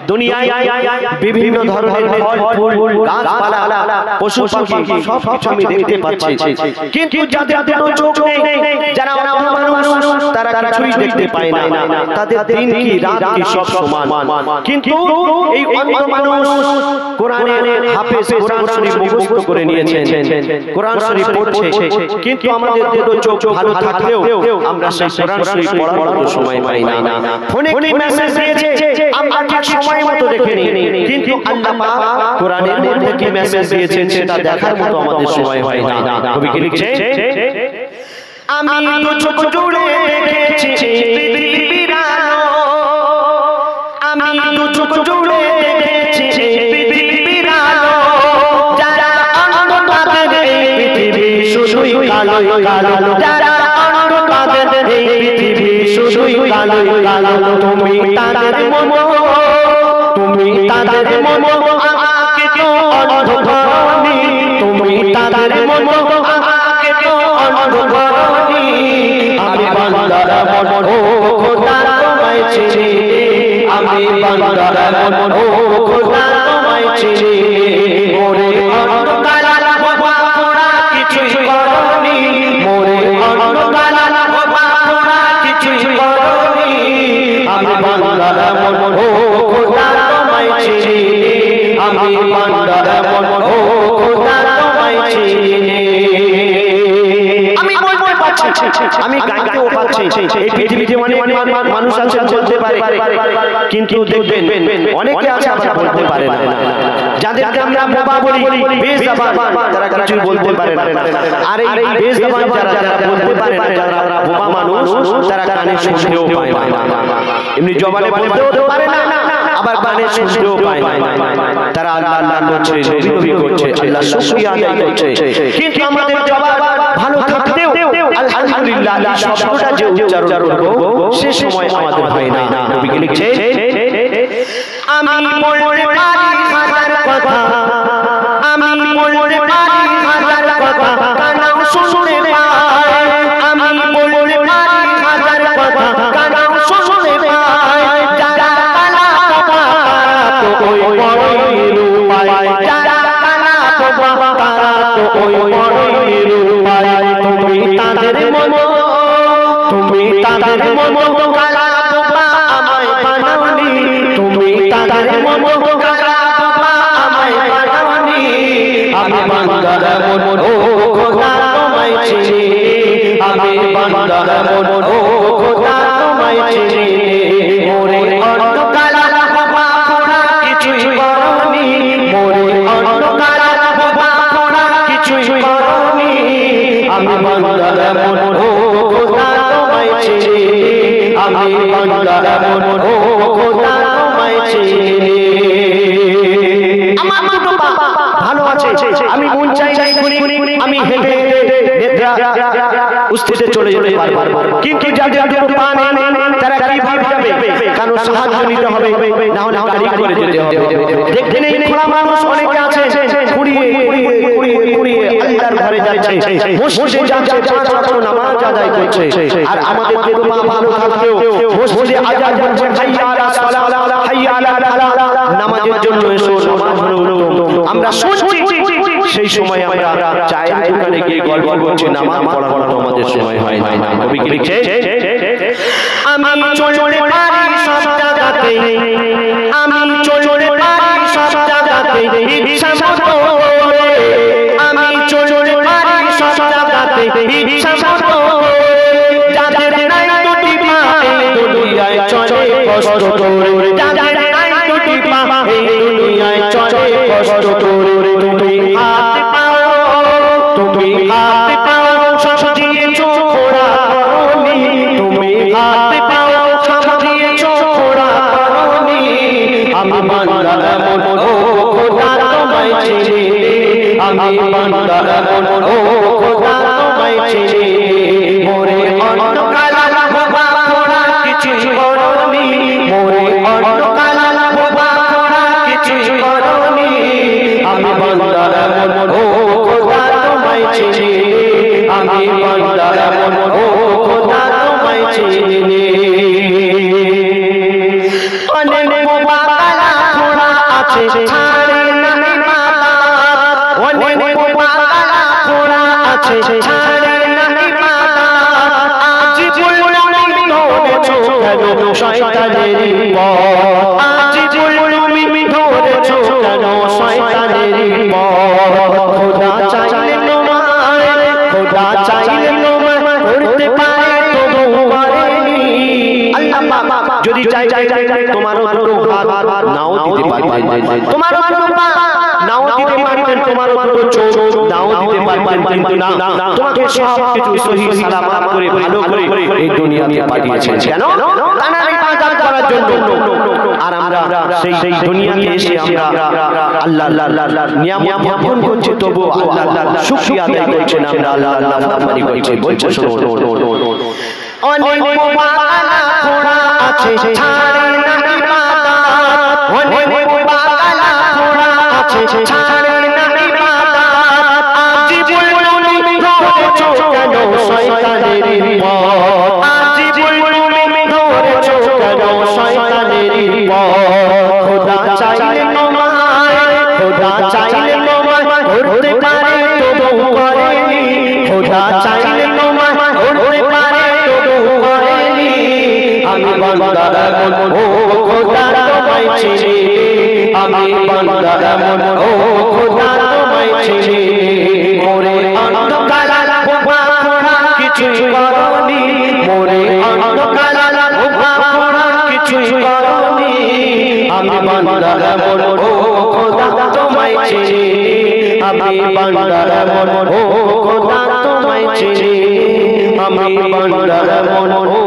দুনিয়ায় বিভিন্ন ধরনের ফল ফুল গাছপালা পশু পাখি সব কিছু আমি দেখতে পাচ্ছি, কিন্তু যাদের কোনো চোখ নেই, যারা অন্ধ মানুষ, তারা কিছুই দেখতে পায় না, তাদের দিন কি রাত কি সব সমান। কিন্তু এই অন্ধ মানুষ কোরআনের হাফেজ, কোরআন শরীফ মুখস্থ করে নিয়েছেন, কোরআন শরীফ পড়ছে, কিন্তু আমাদের দুটো চোখ ভালো থাকলেও আমরা সেই কোরআন শরীফ পড়ার মতো সময় পাই না। ফোনে কি মেসেজ দিয়েছে আমরা ঠিক সময় মতো দেখিনি, কিন্তু আল্লাহ পাক কোরআনের মধ্যে কি মেসেজ দিয়েছেন সেটা দেখার মতো আমাদের সময় হয় না। কবি কি লিখছেন, আমি তো চোখ জুড়ে দেখেছি পৃথিবীর আলো, আমি তো চোখ জুড়ে দেখেছি পৃথিবীর আলো, যারা অন্ধ তাদের এই পৃথিবী শুধুই কালো কালো, যারা অন্ধ তাদের এই পৃথিবী শুধুই কালো কালো, তুমি তাদের মন, তুমি তাদের মন আমাকে তো অন্ধ করনি, তুমি তাদের মন আমাকে তো অন্ধ করনি, আমি বান্দার মন ও খোদা তোমায় চিনি, আমি বান্দার মন ও খোদা তোমায় চিনি, মোরে অন্ধ কালা বাবা তোরা কিছুই করনি, মোরে অন্ধ কালা বাবা তোরা কিছুই করনি, আমি বান্দার মন ও খোদা তোমায় চিনি, আমি বান্দার মন ও খোদা তোমায় চিনি। আমি গাইতেও পাচ্ছি, এই পৃথিবীতে অনেক মানুষ আছে বলতে পারে, কিন্তু দেখবেন অনেকে আছে আবার বলতে পারে না, যাদেরকে আমরা বোবা বলি, বেজবান, তারা কিছুই বলতে পারে না। আর এই বেজবান যারা বলতে পারে না, যারা বোবা মানুষ, তারা কানে শুনতেও পায় না, এমনি জবানে বলতেও পারে না, আবার কানে শুনতেও পায় না, তারা আল্লাহ আল্লাহ করছে, নবী করছে, আল্লাহ শুকরিয়া আদায় করছে, কিন্তু আমাদের জবান ভালো থাকতেও আলহামদুলিল্লাহ এই শব্দটা যে উচ্চারণ করব সে সময় আমাদের হয় না। নবী কি লিখছেন, আমি বলতে পারি হাজার কথা, আমি বলতে পারি হাজার কথা, কানাও শুনতে পায়, আমি বলতে পারি হাজার কথা, কানাও শুনতে পায়, যারা কানা বাবা তো ওই বড়ই রূপায়, যারা কানা বাবা তারা তো ওই বড়ই রূপায়, তুমি তাদের মন, তুমি তাদের মন কালা বাবা আমায় বানাওনি, তুমি তাদের মন কালা বাবা আমায় বানাওনি, আমি বান্দার মন ও খোদা তোমায় চিনি, আমি বান্দার মন ও খোদা তোমায় চিনি, মোরে অন্ধ কালা বাবা তোরা কিছুই করনি, মোরে অন্ধ কালা বাবা তোরা কিছুই করনি, আমি বান্দার মন ও খোদা তোমায় চিনি, আমি বান্দার মন ও খোদা তোমায় চিনি। আমার দুটো পা ভালো আছে, আমি মন চাই আমি হেঁটে উস্তিতে চলে যেতে পারবো, কিন্তু যাদের দুটো পা নেই তারা কিভাবে যাবে, কারণ সাহায্য নিতে হবে, না হলে গাড়ি করে যেতে হবে। দেখতে নেই খোলা মানুষ অনেকে আছে, কুড়িয়ে আল্লাহর ঘরে যাচ্ছে, মসজিদে যাচ্ছে, পাঁচ ওয়াক্ত নামাজ আদায় করছে, আর আমাদের দুটো পা ভালো থাকলেও মসজিদে আজান হচ্ছে, হাইয়া আলাস সালাহ, হাইয়া আলাল ফালাহ, নামাজের জন্য এসো, নামাজ হলো, আমরা শুনছি, সেই সময় আমরা চায়ের দোকানে গিয়ে গল্প করছি, নামাজ পড়ার আমাদের সময় হয় না। কবি কি লিখছে, আমি চলতে পারি সব জায়গাতে, আমি চলতে পারি সব জায়গাতে, ইচ্ছা মতো, আমি চলতে পারি সব জায়গাতে, ইচ্ছা মতো, যাদের নাই দুটি পা এই দুনিয়ায় চলে কষ্ট করে, যাদের নাই দুটি পা এই দুনিয়ায় চলে কষ্ট করে, তুমি হাত পাও, তুমি হাত পাও সব দিয়েছো খোড়া করনি, তুমি হাত পাও সব দিয়েছো খোড়া করনি, আমি বান্দার মন ও খোদা তোমায় চিনি, আমি বান্দার মন ও খোদা তোমায় চিনি, মোরে অন্ধ কালা বাবা তোরা কিছুই করনি, মোরে অন্ধ কালা বাবা তোরা কিছুই করনি, আমি বান্দার মন ও খোদা তোমায় চিনি, আমি বান্দার মন ও খোদা তোমায় চিনি। অনেক বাবা ছাড়ে না ইবাদত অনেক বোবালা খোড়া আছে ছাড়ে না ইবাদত আজ জুলুমি ধরেছো কেন শয়তানের পথ আজ জুলুমি ধরেছো কেন শয়তানের পথ খোদা চাইলে তোমায় খোদা চাইলে তোমায় করতে পারে তবু করেনি আল্লাহ যদি চাই তোমার হাত নাও দিতে পারবেন তোমার নাও দিতে পারবেন তোমার চোখ নাও দিতে পারবেন কিন্তু না তোমাকে সব কিছু সহি সালামত করে ভালো করে এই দুনিয়াতে পাঠিয়েছেন কেন তার ইবাদত করার জন্য আর আমরা সেই দুনিয়াতে এসে আমরা আল্লাহ নিয়ামত ভোগ করছি তবু আল্লাহ শুকরিয়া আদায় করছেন আমরা আল্লাহ নাফরমানি করছি বলছে শোনো অনেক বোবালা খোড়া আছে ছাড়ে না ইবাদত অনেক বোবালা খোড়া আছে ছাড়ে না ইবাদত আজ জুলুমি ধরেছো কেন শয়তানের পথ আজ জুলুমি ধরেছো কেন শয়তানের পথ খোদা চাইলে তোমায় করতে পারে তবু করেনি খোদা চাইলে তোমায় করতে পারে তবু করেনি আমি বান্দা এমন ও খোদা তোমায় চিনি আমি বান্দা এমন ও খোদা তোমায় চিনি মোরে অন্ধকার বোবা খোড়া কিছুই করনি মোরে অন্ধকার বোবা খোড়া কিছুই করনি আমি বান্দা এমন ও খোদা তোমায় চিনি আমি বান্দা এমন ও খোদা তোমায় চিনি আমি বান্দা এমন ও